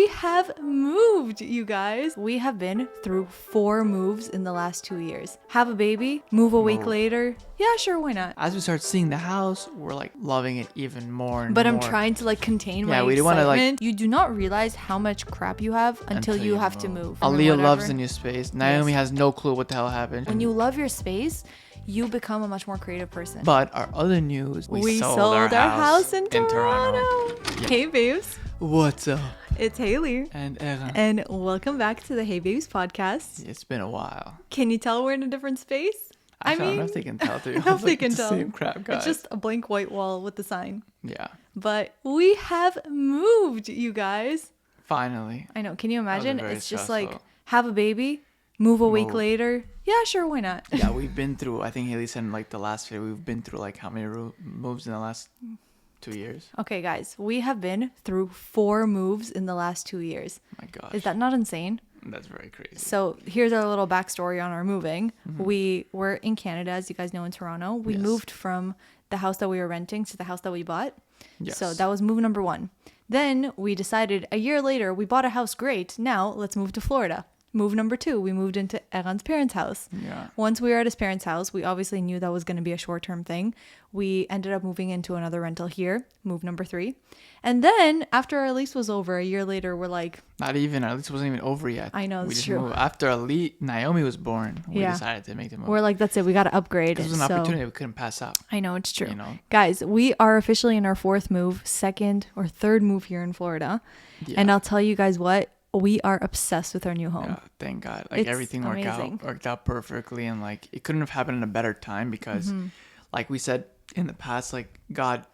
have moved, you guys. We have been through 4 moves in the last 2 years. Have a baby, move a week later. Yeah, sure, why not? As we start seeing the house, we're like loving it even more and But more. I'm trying to like contain my we excitement. don't wanna, like, you do not realize how much crap you have until you have to move. Aaliyah loves the new space. Naomi has no clue what the hell happened. When you love your space, you become a much more creative person. But our other news, we sold our house in Toronto. Toronto. Yeah. Hey, babes. What's up? It's Haley. And Erin. And welcome back to the Hey Babes podcast. It's been a while. Can you tell we're in a different space? I don't know if they can tell. I don't know if they can tell. Same crap, guys. It's just a blank white wall with the sign. Yeah. But we have moved, you guys. Finally. I know. Can you imagine? It's just stressful. like have a baby, move a week later. Yeah, sure, why not? Yeah, we've been through, I think Haley said in like the last video, we've been through like how many moves in the last 2 years? Okay, guys, we have been through 4 moves in the last 2 years. Oh my gosh. Is that not insane? That's very crazy. So here's our little backstory on our moving. We were in Canada, as you guys know, in Toronto. We moved from the house that we were renting to the house that we bought. Yes. So that was move number 1. Then we decided a year later, we bought a house. Great. Now let's move to Florida. Move number 2, we moved into Erin's parents' house. Yeah. Once we were at his parents' house, we obviously knew that was going to be a short-term thing. We ended up moving into another rental here, move number 3. And then after our lease was over, a year later, we're like... Not even, our lease wasn't even over yet. I know, it's true. Moved. After Naomi was born, we decided to make the move. We're like, that's it, we got to upgrade. This was an opportunity we couldn't pass up. I know, it's true. You know? Guys, we are officially in our 4th move, 2nd or 3rd move here in Florida. Yeah. And I'll tell you guys what, we are obsessed with our new home. Yeah, thank God. Like it's everything worked out perfectly, and like it couldn't have happened in a better time because like we said in the past, like God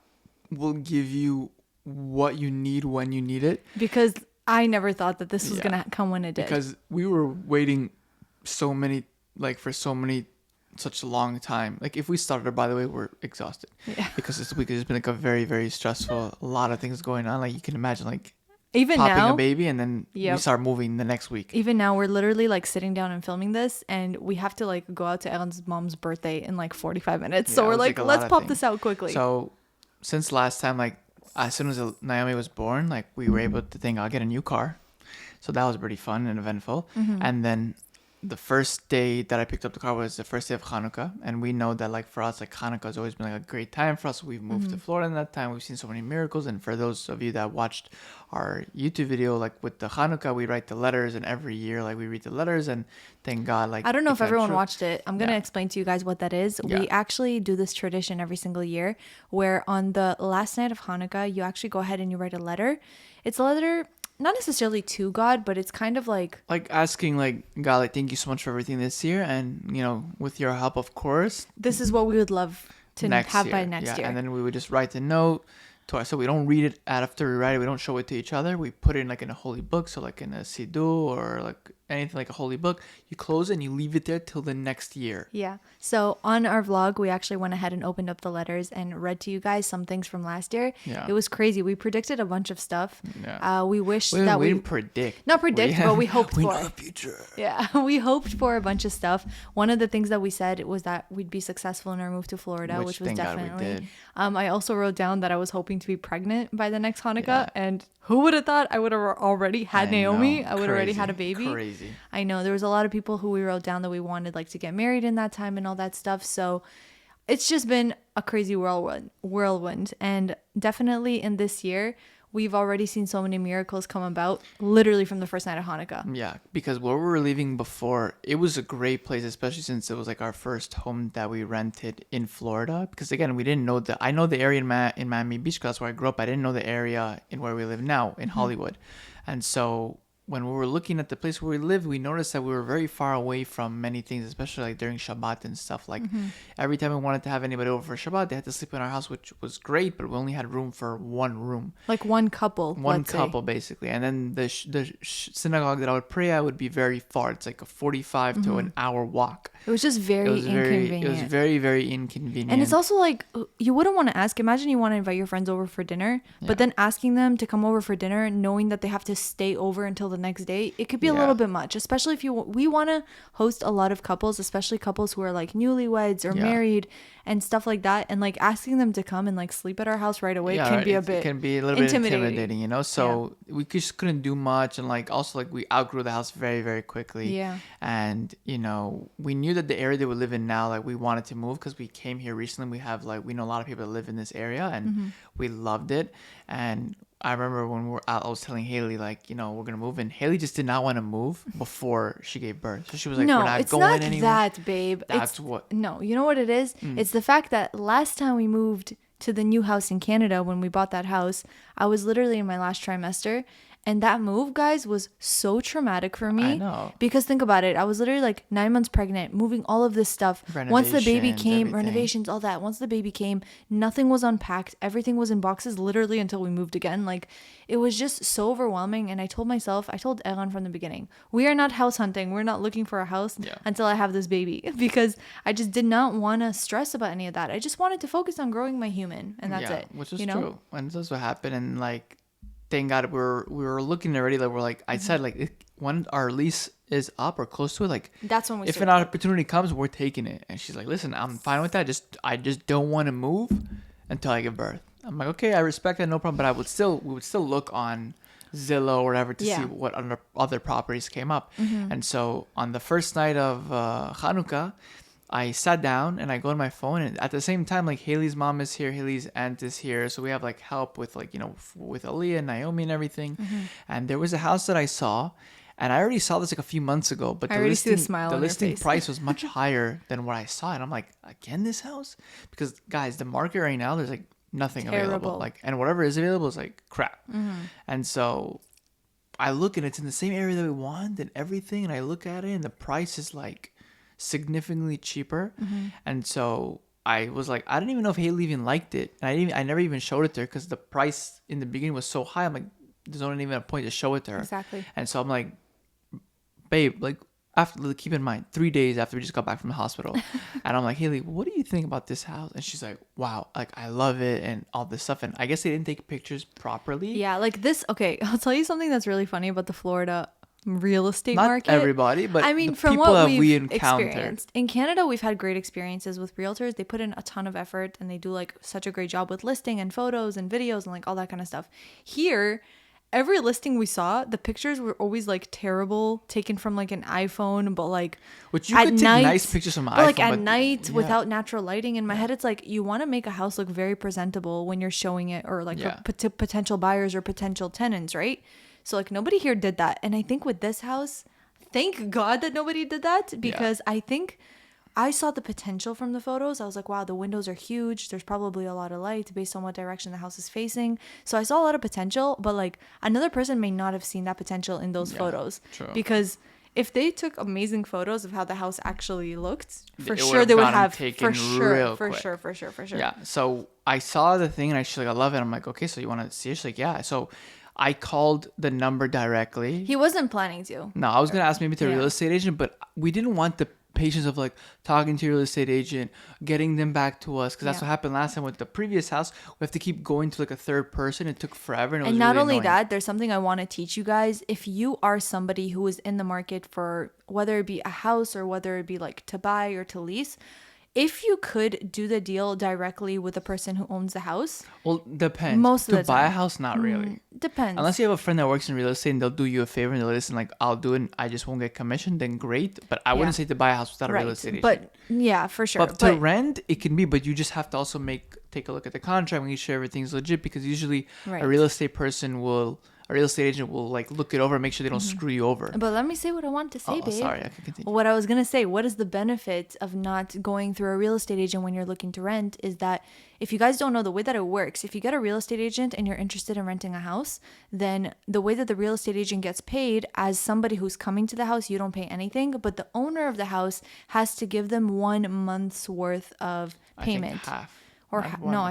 will give you what you need when you need it. Because I never thought that this was gonna come when it did. Because we were waiting such a long time. Like if we started, by the way, we're exhausted. Yeah. Because this week has been like a very, very stressful, a lot of things going on. Like you can imagine, like even popping now, a baby and then we start moving the next week. Even now, we're literally like sitting down and filming this, and we have to like go out to Erin's mom's birthday in like 45 minutes. So we're like, let's pop this out quickly. So since last time, like as soon as Naomi was born, like we were able to think I'll get a new car. So that was pretty fun and eventful. And then the first day that I picked up the car was the first day of Hanukkah, and we know that like for us, like Hanukkah has always been like a great time for us. We've moved to Florida in that time. We've seen so many miracles, and for those of you that watched our YouTube video, like with the Hanukkah, we write the letters, and every year like we read the letters, and thank God, like I don't know if everyone watched it. I'm gonna explain to you guys what that is. We actually do this tradition every single year, where on the last night of Hanukkah, you actually go ahead and you write a letter. It's a letter. Not necessarily to God, but it's kind of like asking like, God, like, thank you so much for everything this year, and you know, with your help, of course, this is what we would love to have by next year. And then we would just write the note to us, so we don't read it after we write it. We don't show it to each other. We put it in like in a holy book, so like in a siddur or like anything like a holy book. You close it and you leave it there till the next year. Yeah. So on our vlog, we actually went ahead and opened up the letters and read to you guys some things from last year. Yeah. It was crazy. We predicted a bunch of stuff. Yeah. We wished that we didn't predict. Not predict, but we hoped we for. We know the future. Yeah. We hoped for a bunch of stuff. One of the things that we said was that we'd be successful in our move to Florida, which was definitely. God we did. I also wrote down that I was hoping to be pregnant by the next Hanukkah, and who would have thought I would have already had Naomi? I would have already had a baby. Crazy. I know there was a lot of people who we wrote down that we wanted like to get married in that time and all that stuff. So it's just been a crazy whirlwind. And definitely in this year, we've already seen so many miracles come about literally from the first night of Hanukkah. Yeah, because where we were living before, it was a great place, especially since it was like our first home that we rented in Florida. Because again, we didn't know I know the area in Miami Beach because that's where I grew up. I didn't know the area in where we live now in Hollywood. And so when we were looking at the place where we lived, we noticed that we were very far away from many things, especially like during Shabbat and stuff. Like every time we wanted to have anybody over for Shabbat, they had to sleep in our house, which was great, but we only had room for one room. Like one couple. Basically. And then the synagogue that I would pray at would be very far. It's like a 45 to an hour walk. It was just very inconvenient. It was very, very inconvenient. And it's also like, you wouldn't want to ask. Imagine you want to invite your friends over for dinner, but then asking them to come over for dinner, knowing that they have to stay over until the next day, it could be a little bit much, especially if we want to host a lot of couples, especially couples who are like newlyweds or married and stuff like that. And like asking them to come and like sleep at our house right away can be a bit, it can be a little bit intimidating, you know? So we just couldn't do much. And like, also like we outgrew the house very, very quickly. Yeah. And, you know, we knew that the area that we live in now, like we wanted to move because we came here recently. We know a lot of people that live in this area and we loved it. And I remember when I was telling Haley, like, you know, we're going to move. And Haley just did not want to move before she gave birth. So she was like, no, we're not it's going not anywhere. that, babe. That's what. No, you know what it is? It's the fact that last time we moved to the new house in Canada, when we bought that house, I was literally in my last trimester. And that move, guys, was so traumatic for me. I know. Because think about it. I was literally like 9 months pregnant, moving all of this stuff. Once the baby came, renovations, all that. Once the baby came, nothing was unpacked. Everything was in boxes literally until we moved again. Like, it was just so overwhelming. And I told Eran from the beginning, we are not house hunting. We're not looking for a house until I have this baby. Because I just did not want to stress about any of that. I just wanted to focus on growing my human. And that's it. Which is true. And that's what happened. And like, thank God we were looking already. Like we're like I said, like when our lease is up or close to it, like that's when we. If an opportunity comes, we're taking it. And she's like, "Listen, I'm fine with that. I just don't want to move until I give birth." I'm like, "Okay, I respect that, no problem." But we would still look on Zillow or whatever to see what other properties came up. And so on the first night of Hanukkah, I sat down and I go on my phone, and at the same time, like Haley's mom is here, Haley's aunt is here, so we have like help with like, you know, with Aaliyah and Naomi and everything. And there was a house that I saw, and I already saw this like a few months ago, but the listing price was much higher than what I saw, and I'm like, again, this house? Because guys, the market right now, there's like nothing available, like, and whatever is available is like crap. And so I look and it's in the same area that we want and everything, and I look at it and the price is like significantly cheaper. And so I was like, I didn't even know if Haley even liked it, and I never even showed it to her because the price in the beginning was so high. I'm like, there's not even a point to show it to her. Exactly. And so I'm like, babe, like, after, keep in mind, 3 days after we just got back from the hospital, and I'm like, Haley, what do you think about this house? And she's like, wow, like I love it and all this stuff. And I guess they didn't take pictures properly. Yeah, like this. Okay, I'll tell you something that's really funny about the Florida real estate Not market. everybody, but I mean, the from people what that we've we experienced in Canada, we've had great experiences with realtors. They put in a ton of effort and they do like such a great job with listing and photos and videos and like all that kind of stuff. Here, every listing we saw, the pictures were always like terrible, taken from like an iPhone, but like which you could take nice pictures from an iPhone, like at night without natural lighting. In my head, it's like you want to make a house look very presentable when you're showing it, or like for potential buyers or potential tenants, right? So like nobody here did that, and I think with this house, thank God that nobody did that, because I think I saw the potential from the photos. I was like, wow, the windows are huge. There's probably a lot of light based on what direction the house is facing. So I saw a lot of potential, but like another person may not have seen that potential in those photos. True. Because if they took amazing photos of how the house actually looked, for sure they would have, for sure. Yeah. So I saw the thing and she's like, I love it. I'm like, okay, so you want to see it? She's like, yeah. So I called the number directly. He wasn't planning to. No, I was going to ask maybe to a real estate agent, but we didn't want the patience of like talking to your real estate agent, getting them back to us, because that's what happened last time with the previous house. We have to keep going to like a third person. It took forever, and it was not really only annoying. that, there's something I want to teach you guys. If you are somebody who is in the market for whether it be a house or whether it be like to buy or to lease, if you could do the deal directly with the person who owns the house. Well, depends. Most of the time. To buy a house, not really. Depends. Unless you have a friend that works in real estate and they'll do you a favor and they'll listen, like, I'll do it and I just won't get commission, then great. But I wouldn't say to buy a house without a real estate agent. But yeah, for sure. But to rent, it can be, but you just have to also take a look at the contract, make sure everything's legit, because usually a real estate agent will like look it over and make sure they don't screw you over. But let me say what I want to say, babe. Sorry, I can continue. What I was going to say, what is the benefit of not going through a real estate agent when you're looking to rent, is that if you guys don't know the way that it works, if you get a real estate agent and you're interested in renting a house, then the way that the real estate agent gets paid, as somebody who's coming to the house, you don't pay anything, but the owner of the house has to give them 1 month's worth of payment. I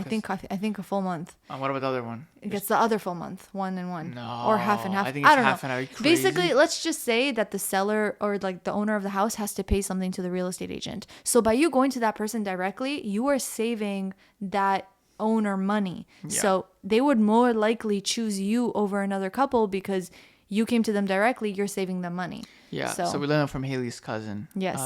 think half. I think a full month. What about the other one? It gets the other full month, 1 and 1. No, or half and half. I think it's I don't half know. and half. Basically, let's just say that the seller or like the owner of the house has to pay something to the real estate agent. So by you going to that person directly, you are saving that owner money. Yeah. So they would more likely choose you over another couple because you came to them directly, you're saving them money. Yeah. So we learned from Haley's cousin. Yes.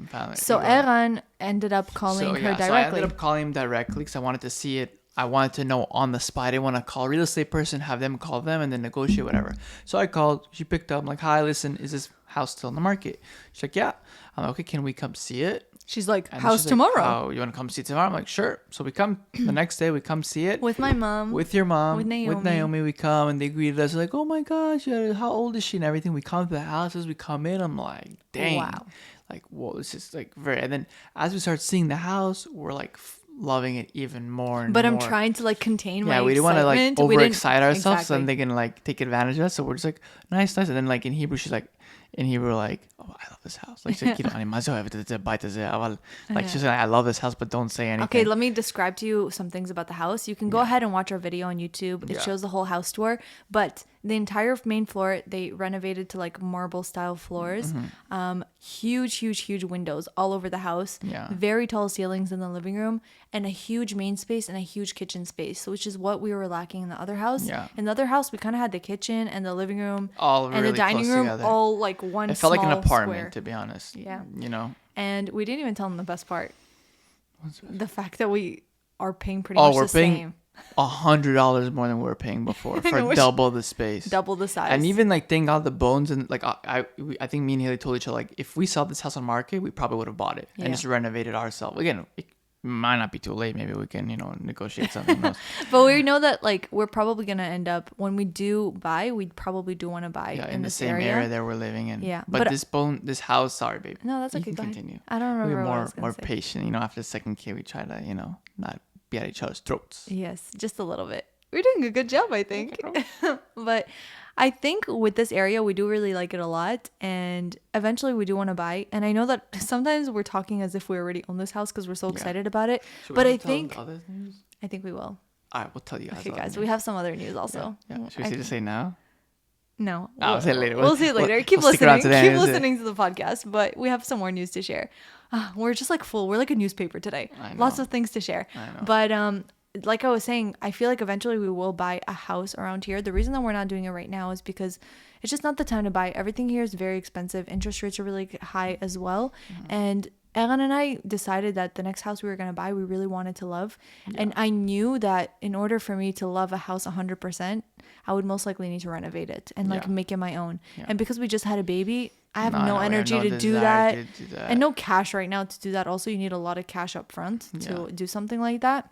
Family. So Eran ended up calling her directly. So I ended up calling him directly because I wanted to see it. I wanted to know on the spot. I didn't want to call a real estate person, have them call them, and then negotiate whatever. So I called. She picked up. I'm like, hi, listen, is this house still in the market? She's like, yeah. I'm like, okay, can we come see it? She's like, house tomorrow. Like, oh, you want to come see it tomorrow? I'm like, sure. So we come the next day. We come see it with my mom, with your mom, with Naomi. We come and they greeted us like, oh my gosh, how old is she and everything. We come to the house. As we come in, I'm like, dang, wow, like whoa, this is like very. And then as we start seeing the house, we're like loving it even more and but more. I'm trying to like contain my we didn't want to like overexcite ourselves, so then they can like take advantage of us. So we're just like nice. And then like in Hebrew, she's like, oh, I love this house. Like, she's like, I love this house, but don't say anything. Okay, let me describe to you some things about the house. You can go ahead and watch our video on YouTube. It shows the whole house tour, but the entire main floor, they renovated to like marble style floors. Huge windows all over the house. Very tall ceilings in the living room, and a huge main space and a huge kitchen space, which is what we were lacking in the other house. In the other house, we kind of had the kitchen and the living room and the dining room together. All like one. It felt like an apartment, square. to be honest. Yeah, And we didn't even tell them the best part. The fact that we are paying pretty much the same. $100 more than we were paying before for double the space, double the size, and even like thank God the bones and like I think me and Haley told each other like if we saw this house on market, we probably would have bought it and just renovated ourselves. Again, it might not be too late. Maybe we can negotiate something else. But we know that like we're probably gonna end up when we do buy, we probably do want to buy in the same area that we're living in. Yeah, but this house, sorry, babe. No, that's okay. You can continue. I don't remember. We're more patient. After the second kid, we try to not be at each other's throats. Yes, just a little bit. We're doing a good job, I think. But I think with this area, we do really like it a lot. And eventually we do want to buy. And I know that sometimes we're talking as if we already own this house because we're so excited about it. But I think we will. All right, we'll tell you guys. Okay, guys, we have some other news also. Yeah. Should we just say now? No. I'll say it later. We'll see it later. Keep listening. Keep listening to the podcast. But we have some more news to share. We're just like full. We're like a newspaper today. Lots of things to share. I know. But like I was saying, I feel like eventually we will buy a house around here. The reason that we're not doing it right now is because it's just not the time to buy. Everything here is very expensive. Interest rates are really high as well. And Eran and I decided that the next house we were going to buy, we really wanted to love. And I knew that in order for me to love a house 100%, I would most likely need to renovate it and like make it my own. And because we just had a baby, I have no energy to do that. And no cash right now to do that. Also, you need a lot of cash up front to do something like that.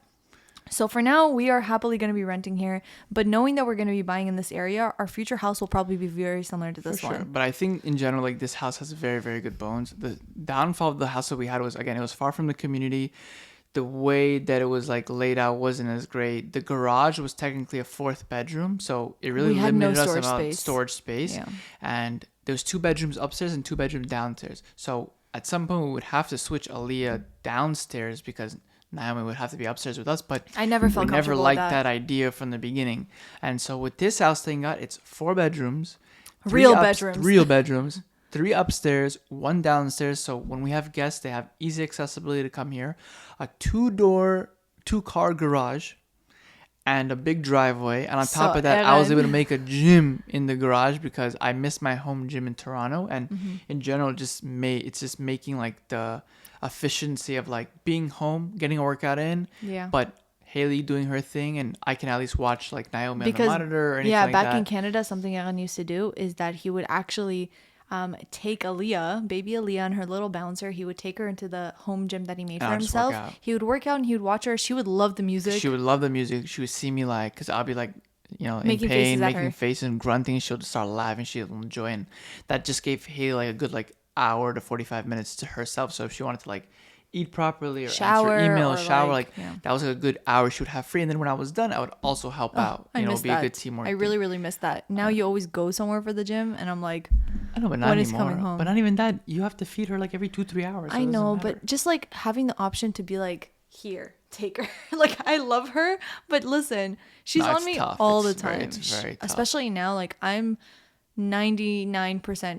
So for now, we are happily going to be renting here, but knowing that we're going to be buying in this area, our future house will probably be very similar to this one. But I think in general, like this house has very, very good bones. The downfall of the house that we had was, again, it was far from the community. The way that it was like laid out wasn't as great. The garage was technically a fourth bedroom, so it really limited us about storage space. Yeah. And there's 2 bedrooms upstairs and 2 bedrooms downstairs. So at some point we would have to switch Aaliyah downstairs because Naomi would have to be upstairs with us, but I never liked that idea from the beginning. And so with this house thing, it's 4 bedrooms, real bedrooms, 3 upstairs, 1 downstairs. So when we have guests, they have easy accessibility to come here. A 2-car garage, and a big driveway. And on top of that, I was able to make a gym in the garage because I miss my home gym in Toronto. And in general, it's just making like the efficiency of like being home, getting a workout in, but Haley doing her thing, and I can at least watch like Naomi on the monitor or anything like that. Back in Canada, something Eran used to do is that he would actually take Aaliyah, baby Aaliyah, and her little bouncer. He would take her into the home gym that he made for himself. He would work out and he would watch her. She would love the music. She would see me like, because I'll be like, in pain, making faces and grunting. She'll just start laughing. She'll enjoy it. And that just gave Haley like a good like hour to 45 minutes to herself. So if she wanted to like eat properly or answer emails, shower, that was a good hour she would have free. And then when I was done, I would also help out. I miss be that. A good teamwork. I really, really miss that. Now you always go somewhere for the gym, and I'm like, I know, but not anymore. Coming home? But not even that. You have to feed her like every 2-3 hours. So I know, but just like having the option to be like, here, take her. Like, I love her, but listen, she's on me all the time. It's very tough. Especially now, like I'm 99%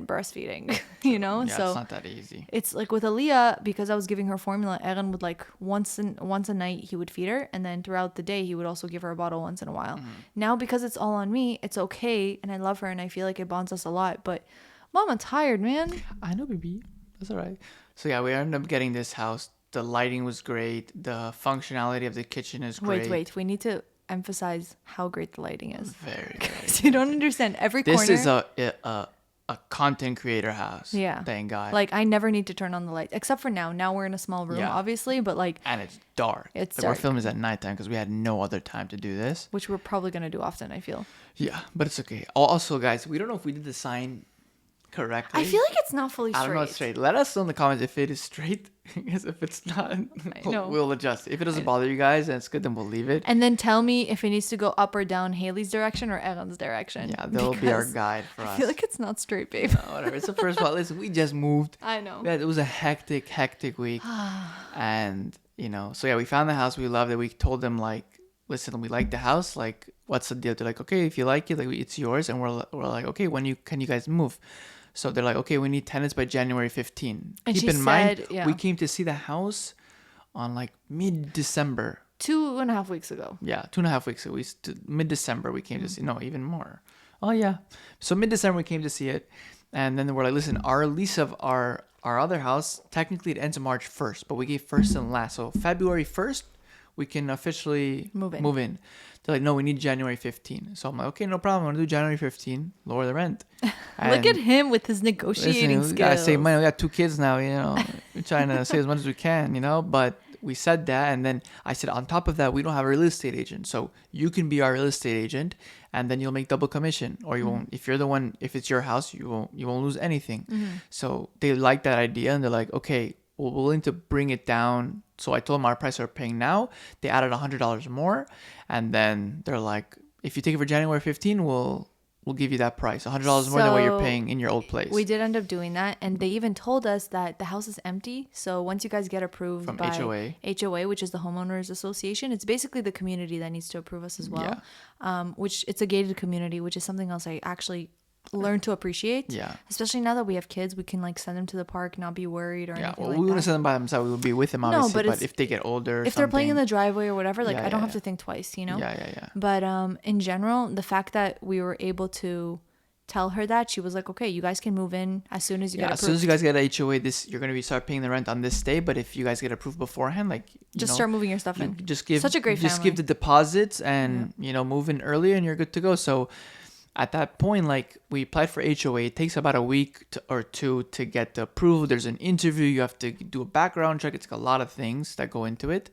breastfeeding. you know? Yeah, so it's not that easy. It's like with Aaliyah, because I was giving her formula, Erin would like once a night he would feed her, and then throughout the day he would also give her a bottle once in a while. Now because it's all on me, it's okay, and I love her and I feel like it bonds us a lot. But Mom, I'm tired, man. I know, baby. That's all right. So yeah, we ended up getting this house. The lighting was great. The functionality of the kitchen is great. Wait. We need to emphasize how great the lighting is. Very. You don't understand. Every corner. This is a content creator house. Yeah. Thank God. Like I never need to turn on the lights except for now. Now we're in a small room, obviously, but like. And it's dark. It's like dark. We're filming this at nighttime because we had no other time to do this. Which we're probably gonna do often, I feel. Yeah, but it's okay. Also, guys, we don't know if we did the sign correctly. I feel like it's not fully straight. I don't know it's straight. Let us know in the comments if it is straight. Because if it's not, we'll adjust. If it doesn't bother you guys and it's good, then we'll leave it. And then tell me if it needs to go up or down Haley's direction or Erin's direction. Yeah, that'll be our guide for us. I feel like it's not straight, babe. No, whatever. It's the first one. Listen, we just moved. I know. Yeah, it was a hectic week. And, so yeah, we found the house. We loved it. We told them, like, listen, we like the house. Like, what's the deal? They're like, okay, if you like it, like, it's yours. And we're like, okay, can you guys move? So they're like, okay, we need tenants by January 15. And Keep in mind, yeah. we came to see the house on like mid-December. 2.5 weeks ago. Yeah, 2.5 weeks ago. Mid-December we came to see. No, even more. Oh yeah. So mid-December we came to see it, and then we're like, listen, our lease of our other house technically it ends March 1st, but we gave first and last. So February 1st we can officially move in. They're like, no, we need January 15. So I'm like, okay, no problem. I'm gonna do January 15. Lower the rent. Look at him with his negotiating skills. We gotta save money. We got 2 kids now. We're trying to save as much as we can. But we said that, and then I said, on top of that, we don't have a real estate agent, so you can be our real estate agent, and then you'll make double commission, or you won't. If you're the one, if it's your house, you won't lose anything. So they like that idea, and they're like, okay, we're willing to bring it down. So I told them our price we're paying now. They added $100 more, and then they're like, if you take it for January 15, we'll give you that price, $100 more than what you're paying in your old place. We did end up doing that, and they even told us that the house is empty. So once you guys get approved from by HOA, which is the homeowners association, it's basically the community that needs to approve us as well. Which it's a gated community, which is something else I actually learn to appreciate. Yeah. Especially now that we have kids, we can like send them to the park, not be worried or anything like that. We wouldn't send them by themselves. We would be with them, obviously. But if they get older, if they're playing in the driveway or whatever, like I don't have to think twice, Yeah. But in general, the fact that we were able to tell her that, she was like, okay, you guys can move in as soon as you get approved. As soon as you guys get a HOA, you're going to start paying the rent on this day. But if you guys get approved beforehand, like start moving your stuff in. Just give such a great family. Just give the deposits and move in earlier, and you're good to go. So at that point, like, we applied for HOA. It takes about a week or two to get the approval. There's an interview. You have to do a background check. It's a lot of things that go into it.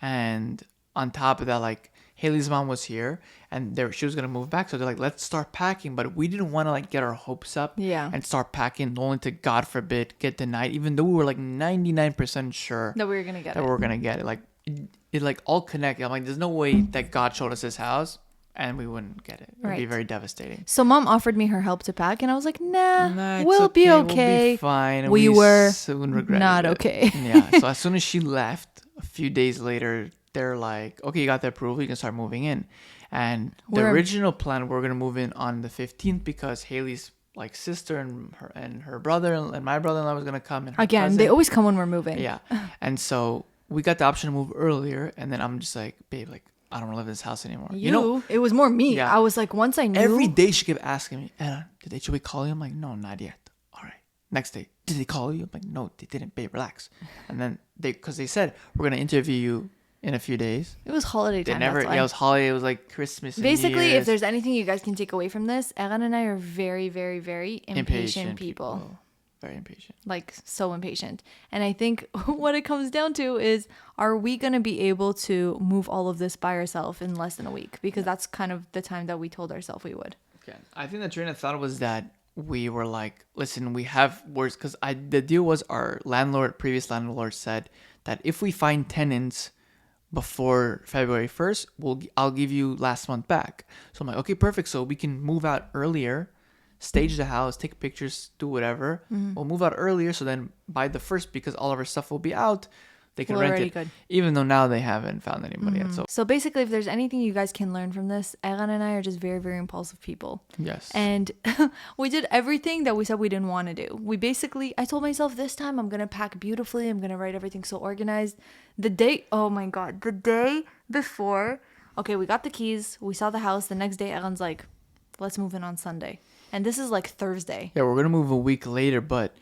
And on top of that, like, Haley's mom was here, and she was going to move back. So they're like, let's start packing. But we didn't want to, like, get our hopes up and start packing, only to, God forbid, get denied, even though we were, like, 99% sure that we were going to get it. That we were going to get it. Like, it like, all connected. I'm like, there's no way that God showed us this house and we wouldn't get it. It would be very devastating. So Mom offered me her help to pack, and I was like, nah, we'll be okay. We'll be fine. And we were soon regretted not it. Okay. Yeah. So as soon as she left, a few days later, they're like, okay, you got the approval, you can start moving in. And the original plan, we're going to move in on the 15th because Haley's like sister and her brother and my brother-in-law was going to come. And again, cousin. They always come when we're moving. Yeah. And so we got the option to move earlier. And then I'm just like, babe, like, I don't want to live in this house anymore. It was more me. Yeah. I was like, once I knew. Every day she kept asking me, Anna, did HOA call you? I'm like, no, not yet. All right. Next day, did they call you? I'm like, no, they didn't, babe, relax. And then because they said, we're going to interview you in a few days. It was holiday time. It was holiday. It was like Christmas. Basically, if there's anything you guys can take away from this, Erin and I are very, very, very impatient people. Very impatient. Like, so impatient. And I think what it comes down to is, are we going to be able to move all of this by ourselves in less than a week? Because that's kind of the time that we told ourselves we would. Okay. I think the train of thought was that we were like, listen, we have words. Because the deal was our previous landlord said that if we find tenants before February 1st, I'll give you last month back. So I'm like, okay, perfect. So we can move out earlier, stage the house, take pictures, do whatever. We'll move out earlier. So then by the 1st, because all of our stuff will be out, they can rent it. Good. Even though now they haven't found anybody yet. So basically, if there's anything you guys can learn from this, Eran and I are just very, very impulsive people. Yes. And we did everything that we said we didn't want to do. I told myself this time I'm going to pack beautifully. I'm going to write everything so organized. The day before, okay, we got the keys. We saw the house. The next day, Eran's like, let's move in on Sunday. And this is like Thursday. Yeah, we're going to move a week later, but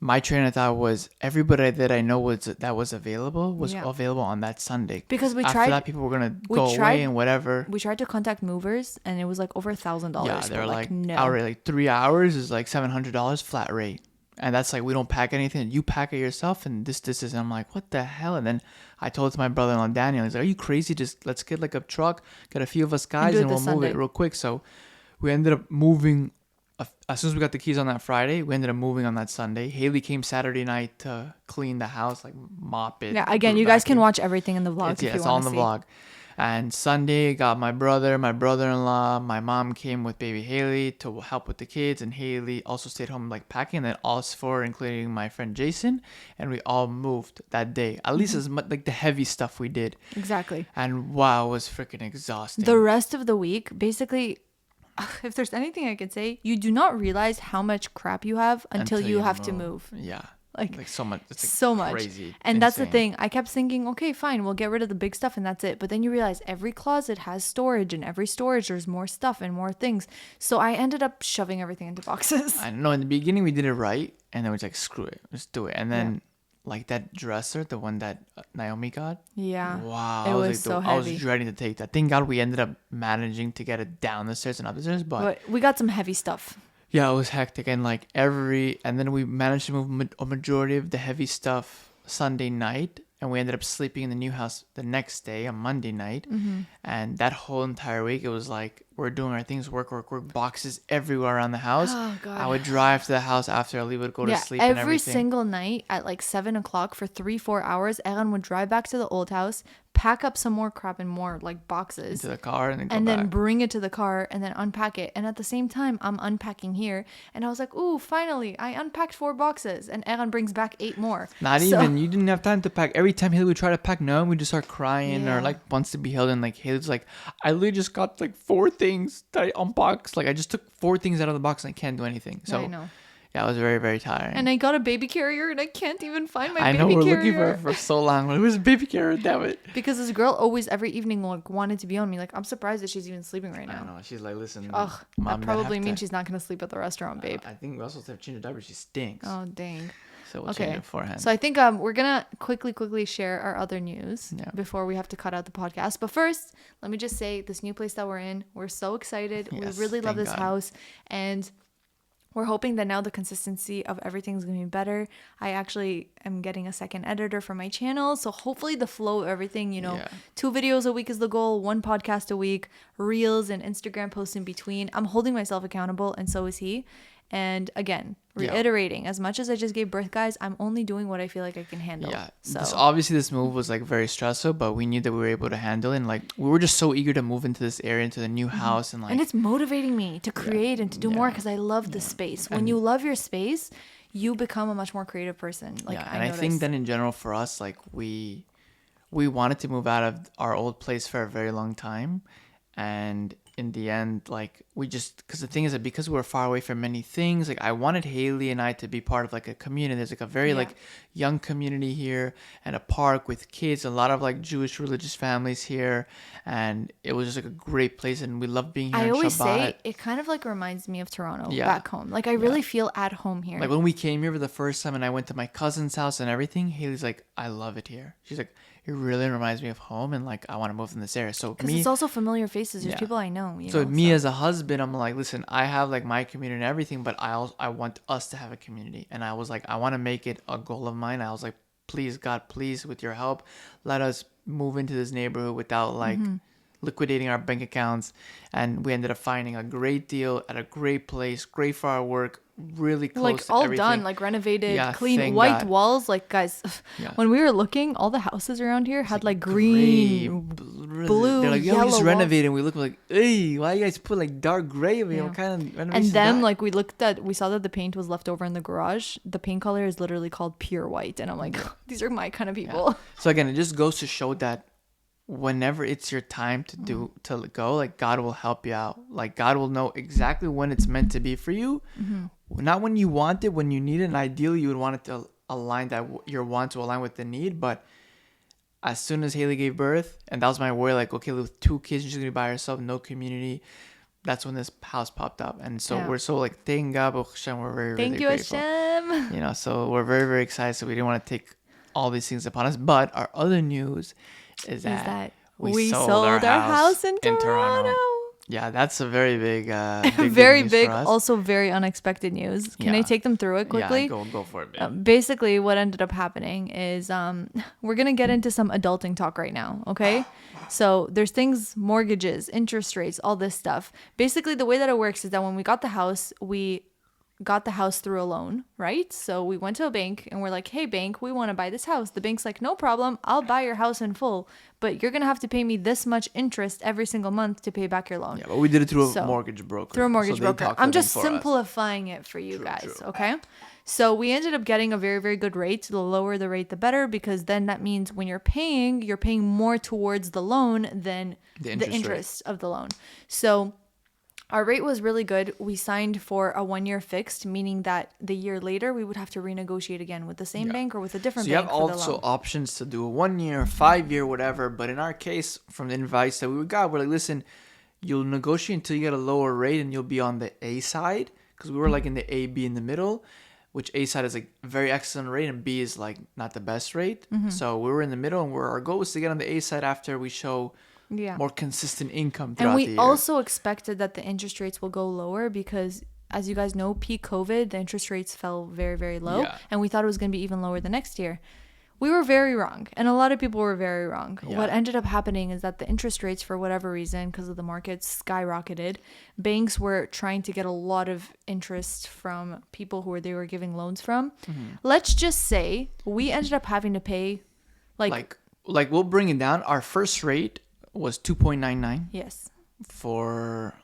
my train of thought was everybody that I know was available available on that Sunday. Because after that, people were gonna go away and whatever. We tried to contact movers, and it was like over $1,000. Yeah, they're like no. Outright, like 3 hours is like $700 flat rate, and that's like we don't pack anything. You pack it yourself, and this is. And I'm like, what the hell? And then I told it to my brother-in-law Daniel. He's like, are you crazy? Just let's get like a truck, get a few of us guys, and we'll move it real quick. So we ended up moving. As soon as we got the keys on that Friday, we ended up moving on that Sunday. Haley came Saturday night to clean the house, like mop it. Yeah, again, you guys can watch everything in the vlog. It's all in the vlog. And Sunday, got my brother, my brother-in-law, my mom came with baby Haley to help with the kids, and Haley also stayed home like packing. And then us four, including my friend Jason, and we all moved that day. At least as much like the heavy stuff we did. Exactly. And wow, it was freaking exhausting. The rest of the week, basically. If there's anything I could say, you do not realize how much crap you have until you have to move. Yeah. Like so much. It's like so much. Crazy. And insane. that's the thing. I kept thinking, okay, fine, we'll get rid of the big stuff and that's it. But then you realize every closet has storage, and every storage there's more stuff and more things. So I ended up shoving everything into boxes. I know in the beginning we did it right, and then we was like, screw it, let's do it. And then like that dresser, the one that Naomi got. Yeah. Wow. It was so heavy. I was dreading to take that. Thank God we ended up managing to get it down the stairs and up the stairs, but we got some heavy stuff. Yeah, it was hectic, and and then we managed to move a majority of the heavy stuff Sunday night, and we ended up sleeping in the new house the next day on Monday night. And that whole entire week, it was like we're doing our things, work, boxes everywhere around the house. Oh, God. I would drive to the house after Ali would go to sleep and everything. Every single night at like 7 o'clock for 3-4 hours, Eran would drive back to the old house, pack up some more crap and more like boxes into the car, and then bring it to the car and then unpack it. And at the same time, I'm unpacking here, and I was like, ooh, finally I unpacked 4 boxes, and Eran brings back 8 more. Even you didn't have time to pack. Every time Haley would try to pack, no, we just start crying or like wants to be held. And like Haley's like, I literally just got like 4 things that I unboxed. Like I just took 4 things out of the box and I can't do anything. So I know. Yeah, it was very, very tiring. And I got a baby carrier, and I can't even find my baby carrier. I know, we're looking for it for so long. Where's the baby carrier? Damn it. Because this girl always, every evening, like, wanted to be on me. Like, I'm surprised that she's even sleeping right now. I know. She's like, listen, Ugh, Mom, that probably means she's not going to sleep at the restaurant, babe. I think we also have to change her diaper. She stinks. Oh, dang. So we'll change it beforehand. So I think we're going to quickly share our other news before we have to cut out the podcast. But first, let me just say, this new place that we're in, we're so excited. Yes, we really love this house. And we're hoping that now the consistency of everything's going to be better. I actually am getting a second editor for my channel. So hopefully the flow of everything, 2 videos a week is the goal, 1 podcast a week, reels and Instagram posts in between. I'm holding myself accountable, and so is he. And again, reiterating, as much as I just gave birth, guys, I'm only doing what I feel like I can handle. Yeah. So obviously this move was like very stressful, but we knew that we were able to handle it. And like we were just so eager to move into this area, into the new house, and it's motivating me to create and to do more, because I love the space. When you love your space, you become a much more creative person. I think that in general for us, like we wanted to move out of our old place for a very long time, and in the end, like we just, because the thing is that because we're far away from many things, like I wanted Haley and I to be part of like a community. There's like a very like young community here, and a park with kids, a lot of like Jewish religious families here, and it was just like a great place, and we love being here. I always say it kind of like reminds me of Toronto back home. Like I really feel at home here. Like when we came here for the first time and I went to my cousin's house and everything, Haley's like, I love it here. She's like, it really reminds me of home, and like I want to move in this area. So because it's also familiar faces. There's people I know. So as a husband, I'm like, listen, I have like my community and everything, but I want us to have a community. And I was like, I want to make it a goal of mine. I was like, please God, please, with your help, let us move into this neighborhood without like liquidating our bank accounts. And we ended up finding a great deal at a great place, great for our work, really close like to all everything. Done, like renovated, clean, white walls. Like guys, when we were looking, all the houses around here had like green blue, they're like, yeah, we yellow just walls. renovated, and we look like, hey, why you guys put like dark gray? I mean, what kind of renovation? And then like we saw that the paint was left over in the garage. The paint color is literally called pure white, and I'm like, these are my kind of people. Yeah. So again, it just goes to show that whenever it's your time to go, like God will help you out. Like God will know exactly when it's meant to be for you. Not when you want it, when you need it. And ideally, you would want it to align your want to align with the need. But as soon as Haley gave birth, and that was my worry, like, okay, with 2 kids, she's gonna be by herself, no community. That's when this house popped up, and so we're so like, thank God, Hashem, we're very, thank really you, grateful. Hashem. You know, so we're very, very excited. So we didn't want to take all these things upon us. But our other news is that we sold our house in Toronto. Yeah, that's a very big, very big, also very unexpected news. Can I take them through it quickly? Yeah, go for it, man. Basically, what ended up happening is we're going to get into some adulting talk right now, okay? So there's things, mortgages, interest rates, all this stuff. Basically, the way that it works is that when we got the house, we got the house through a loan, right? So we went to a bank and we're like, hey, bank, we want to buy this house. The bank's like, no problem. I'll buy your house in full, but you're going to have to pay me this much interest every single month to pay back your loan. Yeah, but we did it through a mortgage broker. Through a mortgage broker. I'm just simplifying it for you guys, okay? So we ended up getting a very, very good rate. The lower the rate, the better, because then that means when you're paying more towards the loan than the interest of the loan. So our rate was really good. We signed for a 1-year fixed, meaning that the year later we would have to renegotiate again with the same bank or with a different bank. So you have also options to do a 1-year, 5-year, whatever. But in our case, from the advice that we got, we're like, listen, you'll negotiate until you get a lower rate and you'll be on the A side, because we were like in the A, B in the middle, which A side is like very excellent rate and B is like not the best rate. So we were in the middle, and our goal was to get on the A side after we show more consistent income throughout the year. And we also expected that the interest rates will go lower because, as you guys know, peak COVID, the interest rates fell very, very low. Yeah. And we thought it was going to be even lower the next year. We were very wrong. And a lot of people were very wrong. Yeah. What ended up happening is that the interest rates, for whatever reason, because of the markets, skyrocketed. Banks were trying to get a lot of interest from people who they were giving loans from. Let's just say we ended up having to pay like we'll bring it down. Our first rate was 2.99. Yes. For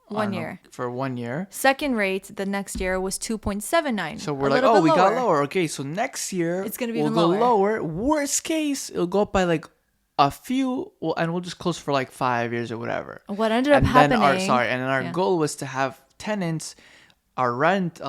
1 year. For 1 year. Second rate the next year was 2.79. So we're like, oh, we got lower. Okay, so next year it's gonna be even lower. We'll go lower. Worst case, it'll go up by like a few. Well, and we'll just close for like 5 years or whatever. What ended up happening? Our goal was to have tenants, our rent,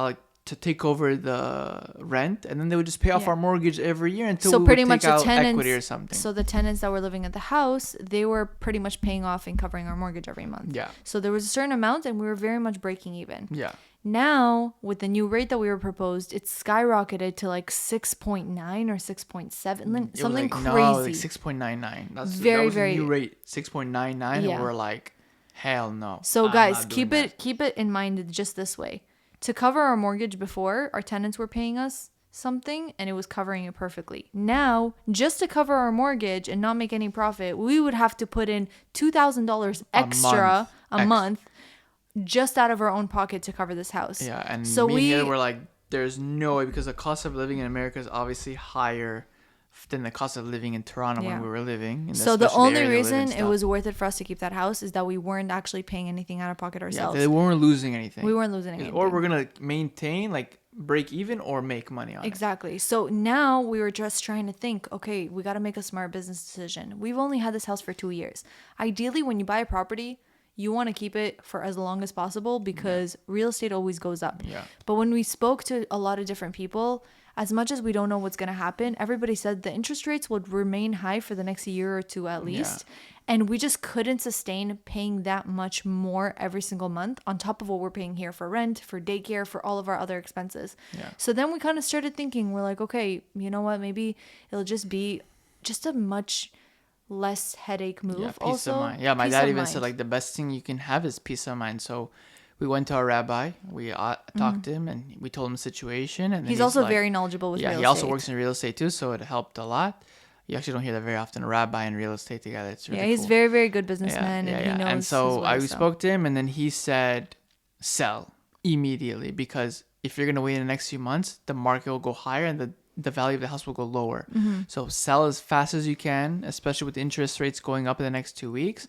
to take over the rent, and then they would just pay off our mortgage every year until we would take out equity or something. So the tenants that were living at the house, they were pretty much paying off and covering our mortgage every month. Yeah. So there was a certain amount, and we were very much breaking even. Yeah. Now, with the new rate that we were proposed, it's skyrocketed to like 6.9 or 6.7, something crazy. No, like 6.99. That was the new rate, 6.99, and we're like, hell no. So guys, keep it in mind just this way. To cover our mortgage before, our tenants were paying us something and it was covering it perfectly. Now, just to cover our mortgage and not make any profit, we would have to put in $2,000 extra a month just out of our own pocket to cover this house. Yeah, and so we were like, there's no way, because the cost of living in America is obviously higher than the cost of living in Toronto when we were living. So the only reason it was worth it for us to keep that house is that we weren't actually paying anything out of pocket ourselves. Yeah, we weren't losing anything. We weren't losing anything. Or we're going to maintain, like, break even or make money on it. Exactly. So now we were just trying to think, okay, we got to make a smart business decision. We've only had this house for 2 years. Ideally, when you buy a property, you want to keep it for as long as possible because real estate always goes up. Yeah. But when we spoke to a lot of different people, as much as we don't know what's going to happen, everybody said the interest rates would remain high for the next year or two at least. Yeah. And we just couldn't sustain paying that much more every single month on top of what we're paying here for rent, for daycare, for all of our other expenses. Yeah. So then we kind of started thinking, we're like, okay, you know what? Maybe it'll just be just a much less headache move. Yeah, peace of mind. Yeah, my dad even said like the best thing you can have is peace of mind. So we went to our rabbi. We talked to him, and we told him the situation. And he's also like, very knowledgeable with real estate. Yeah, he also works in real estate too, so it helped a lot. You actually don't hear that very often, a rabbi and real estate together. It's really he's cool. very, very good businessman, and he knows. And so I spoke to him, and then he said, "Sell immediately, because if you're gonna wait in the next few months, the market will go higher, and the value of the house will go lower. So sell as fast as you can, especially with interest rates going up in the next 2 weeks.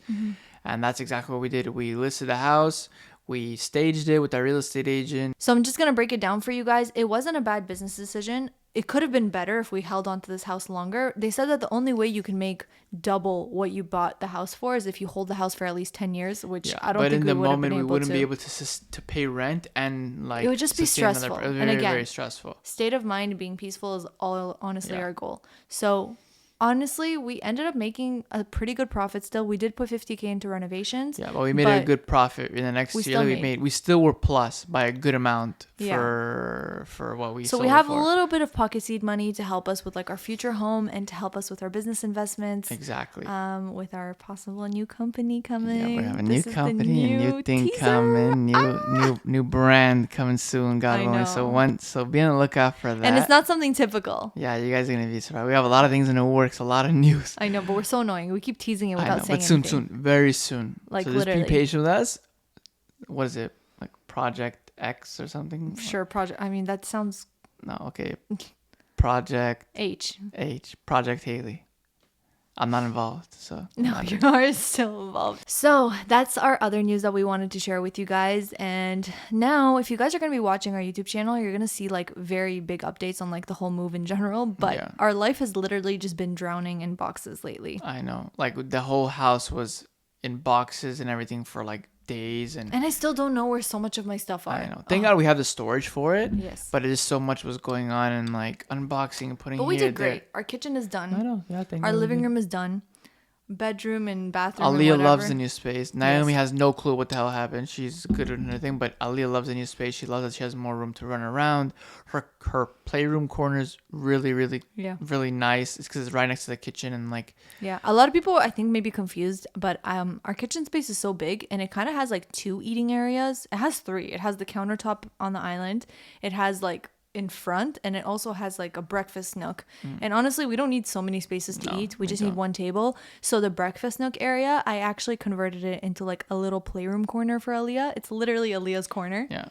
And that's exactly what we did. We listed the house. We staged it with our real estate agent. So I'm just going to break it down for you guys. It wasn't a bad business decision. It could have been better if we held on to this house longer. They said that the only way you can make double what you bought the house for is if you hold the house for at least 10 years, which I don't think we would have been able to. But in the moment, we wouldn't be able to pay rent and like... It would just be stressful. It would be and again, very stressful. State of mind, being peaceful is all honestly our goal. So... honestly, we ended up making a pretty good profit still. We did put $50,000 into renovations. Yeah, but we made a good profit in the next year that we made. We still were plus by a good amount for what we sold. So we have a little bit of pocket seed money to help us with like our future home and to help us with our business investments. Exactly. With our possible new company coming. Yeah, we have a new company, a new thing coming, new brand coming soon, God willing. So be on the lookout for that. And it's not something typical. Yeah, you guys are gonna be surprised. We have a lot of things in the works. A lot of news. I know, but we're so annoying. We keep teasing it without saying anything. But soon, very soon. Like so literally. Just be patient with us. What is it? Like Project X or something? Sure, Project. I mean, that sounds... No, okay. Project... H. Project Haley. I'm not involved, so... No, you are still involved. So, that's our other news that we wanted to share with you guys. And now, if you guys are going to be watching our YouTube channel, you're going to see, like, very big updates on, like, the whole move in general. But our life has literally just been drowning in boxes lately. I know. Like, the whole house was in boxes and everything for, like, days. And I still don't know where so much of my stuff are. I know. Thank God we have the storage for it. Yes. But it just so much was going on and like unboxing and putting. But we did great. Our kitchen is done. I know. Yeah, our living room is done. Bedroom and bathroom. Aaliyah loves the new space. Naomi has no clue what the hell happened. She's good at her thing, but Aaliyah loves the new space. She loves that she has more room to run around. Her playroom corner is really, really, really nice. It's because it's right next to the kitchen and like. Yeah, a lot of people I think may be confused, but our kitchen space is so big and it kind of has like 2 eating areas. It has 3. It has the countertop on the island. It has like in front, and it also has like a breakfast nook. And honestly, we don't need so many spaces to eat. We just need one table. So the breakfast nook area, I actually converted it into like a little playroom corner for Aaliyah. It's literally Aaliyah's corner. Yeah.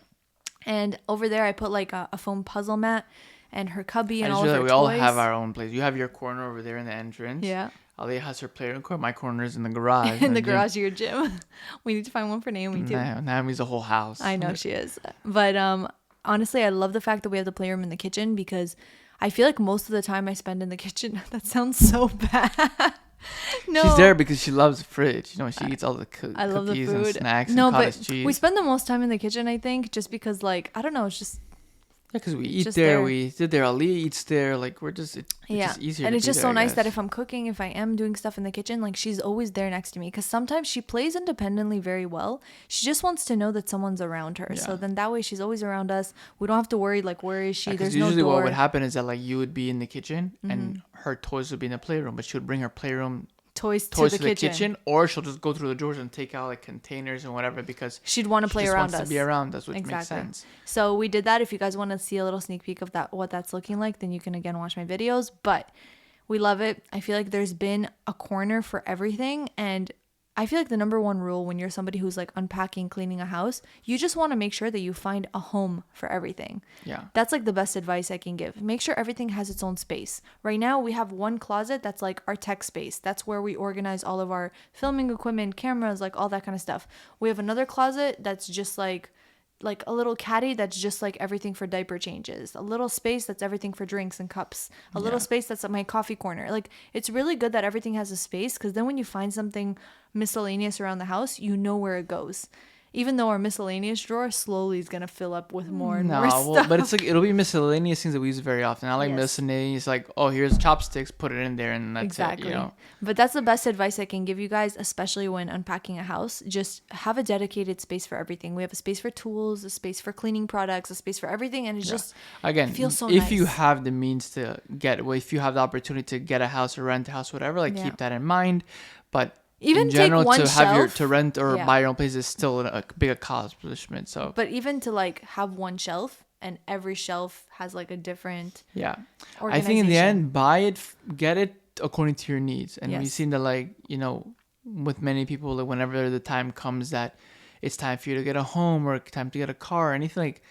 And over there, I put like a foam puzzle mat and her cubby and all of her toys. We all have our own place. You have your corner over there in the entrance. Yeah. Aaliyah has her playroom corner. My corner is in the garage. In the garage of your gym. We need to find one for Naomi too. Naomi's a whole house. I know she is. But honestly, I love the fact that we have the playroom in the kitchen because I feel like most of the time I spend in the kitchen. That sounds so bad. No. She's there because she loves the fridge. You know, she eats all the cookies and snacks and cottage cheese. We spend the most time in the kitchen, I think, just because, like, I don't know, it's just... Yeah, because we eat there, we sit there, Aaliyah eats there, like, we're just, it's just easier and to it's just there, so nice that if I'm cooking, if I am doing stuff in the kitchen, like, she's always there next to me, because sometimes she plays independently very well. She just wants to know that someone's around her, so then that way she's always around us. We don't have to worry, like, where is she? There's no door. Usually what would happen is that, like, you would be in the kitchen, and her toys would be in the playroom, but she would bring her playroom toys to the kitchen, or she'll just go through the drawers and take out like containers and whatever because she'd want to play around us. To be around us, which makes sense. So we did that. If you guys want to see a little sneak peek of that, what that's looking like, then you can again watch my videos. But we love it. I feel like there's been a corner for everything, and I feel like the number one rule when you're somebody who's like unpacking, cleaning a house, you just want to make sure that you find a home for everything. Yeah. That's like the best advice I can give. Make sure everything has its own space. Right now we have one closet that's like our tech space. That's where we organize all of our filming equipment, cameras, like all that kind of stuff. We have another closet that's just like a little caddy that's just like everything for diaper changes, a little space that's everything for drinks and cups, a little space that's my coffee corner. Like, it's really good that everything has a space, because then when you find something miscellaneous around the house, you know where it goes. Even though our miscellaneous drawer slowly is going to fill up with more and more stuff. But it's like, it'll be miscellaneous things that we use very often. I like miscellaneous, like, oh, here's chopsticks, put it in there, and that's it, you know? But that's the best advice I can give you guys, especially when unpacking a house. Just have a dedicated space for everything. We have a space for tools, a space for cleaning products, a space for everything, and it just feels so nice. If you have the means to if you have the opportunity to get a house or rent a house, whatever, like, keep that in mind. But even in general, take one shelf to rent or buy your own place is still a big accomplishment. So, but even to like have one shelf and every shelf has like a different I think in the end, buy it, get it according to your needs. And we seem to like, you know, with many people, like whenever the time comes that it's time for you to get a home or time to get a car or anything, like,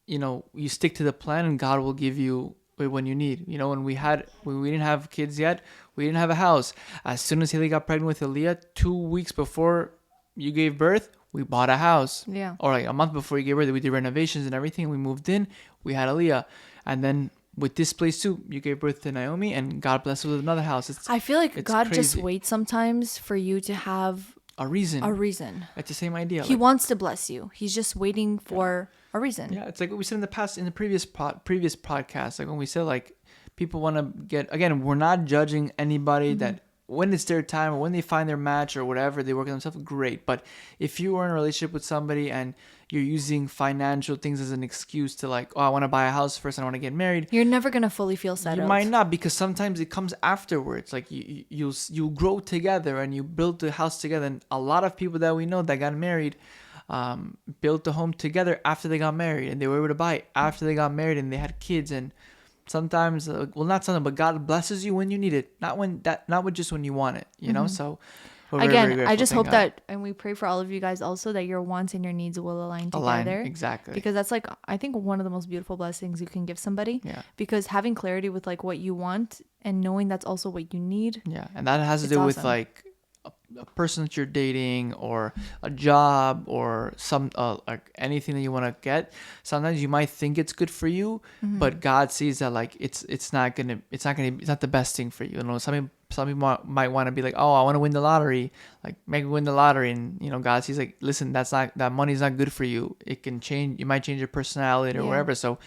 you know, you stick to the plan and God will give you when you need. You know, when we didn't have kids yet, we didn't have a house. As soon as Haley got pregnant with Aaliyah, 2 weeks before you gave birth, we bought a house. Yeah. Or like a month before you gave birth, we did renovations and everything. We moved in. We had Aaliyah, and then with this place too, you gave birth to Naomi, and God blessed us with another house. I feel like God crazy. just waits sometimes for you to have a reason. It's the same idea. He wants to bless you. He's just waiting for a reason. Yeah, it's like what we said in the previous podcast. Like when we said like people want to get, again, we're not judging anybody that when it's their time or when they find their match or whatever, they work on themselves, great. But if you are in a relationship with somebody and you're using financial things as an excuse to like, oh, I want to buy a house first and I want to get married, you're never going to fully feel settled. You might not, because sometimes it comes afterwards. Like you'll grow together and you build the house together. And a lot of people that we know that got married built the home together after they got married, and they were able to buy it after they got married and they had kids. And sometimes, not sometimes, but God blesses you when you need it, not just when you want it, you know? So again, I just hope that, and we pray for all of you guys also, that your wants and your needs will align together. Exactly. Because that's like, I think one of the most beautiful blessings you can give somebody. Yeah. Because having clarity with like what you want and knowing that's also what you need. Yeah. And that has to do with like a person that you're dating or a job or some like anything that you want to get. Sometimes you might think it's good for you, but God sees that like it's not the best thing for you. You know, some people might want to be like, oh, I want to win the lottery, like maybe win the lottery, and you know, God sees like, listen, that money's not good for you. It can change. You might change your personality or whatever. So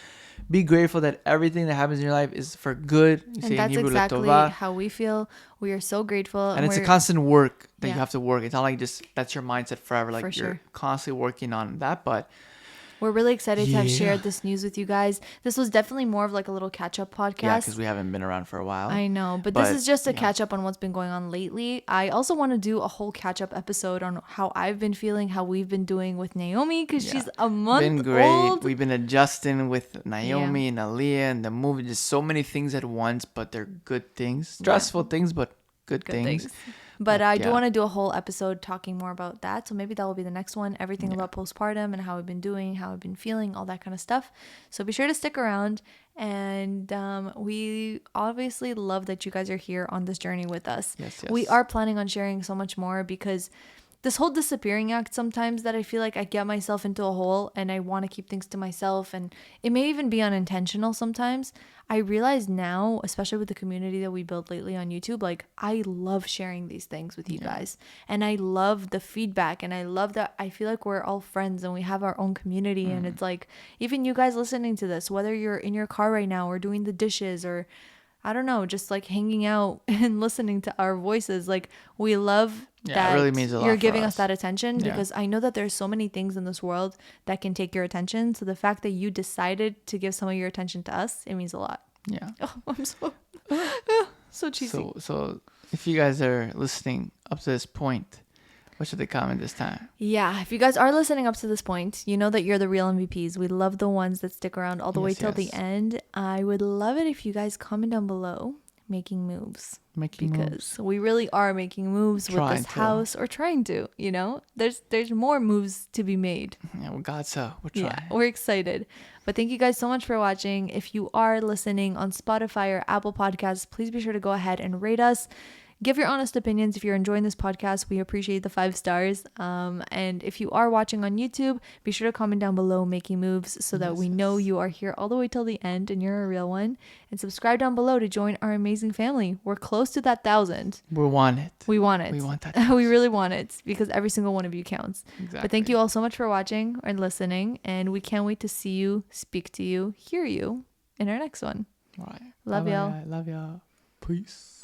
be grateful that everything that happens in your life is for good. And that's exactly how we feel. We are so grateful. And it's a constant work that you have to work. It's not like just that's your mindset forever. Like you're constantly working on that. But we're really excited to have shared this news with you guys. This was definitely more of like a little catch-up podcast. Yeah, because we haven't been around for a while. I know, but this is just a catch-up on what's been going on lately. I also want to do a whole catch-up episode on how I've been feeling, how we've been doing with Naomi, because she's a month been great. old. We've been adjusting with Naomi and Aaliyah and the movie. Just so many things at once, but they're good things. Stressful things, but good things. But I do want to do a whole episode talking more about that. So maybe that will be the next one. Everything about postpartum and how I've been doing, how I've been feeling, all that kind of stuff. So be sure to stick around. And we obviously love that you guys are here on this journey with us. Yes. We are planning on sharing so much more, because this whole disappearing act, sometimes that I feel like I get myself into a hole and I want to keep things to myself, and it may even be unintentional sometimes. I realize now, especially with the community that we built lately on YouTube, like I love sharing these things with you guys, and I love the feedback, and I love that I feel like we're all friends and we have our own community. And it's like, even you guys listening to this, whether you're in your car right now or doing the dishes or I don't know, just like hanging out and listening to our voices, like we love that it really means a lot you're giving us that attention, because I know that there's so many things in this world that can take your attention. So the fact that you decided to give some of your attention to us, it means a lot. Yeah. Oh, I'm so cheesy. So if you guys are listening up to this point, what should they comment this time? Yeah, if you guys are listening up to this point, you know that you're the real MVPs. We love the ones that stick around all the way till the end. I would love it if you guys comment down below making moves. Because we really are making moves with this house, or trying to, you know. There's more moves to be made. Yeah, well, God, so we're trying. Yeah, we're excited. But thank you guys so much for watching. If you are listening on Spotify or Apple Podcasts, please be sure to go ahead and rate us. Give your honest opinions. If you're enjoying this podcast, we appreciate the 5 stars. And if you are watching on YouTube, be sure to comment down below making moves, so that we know you are here all the way till the end and you're a real one. And subscribe down below to join our amazing family. We're close to that 1,000. We want it. We want it. We want that. We really want it, because every single one of you counts. Exactly. But thank you all so much for watching and listening. And we can't wait to see you, speak to you, hear you in our next one. All right. Love y'all. Love y'all. Peace.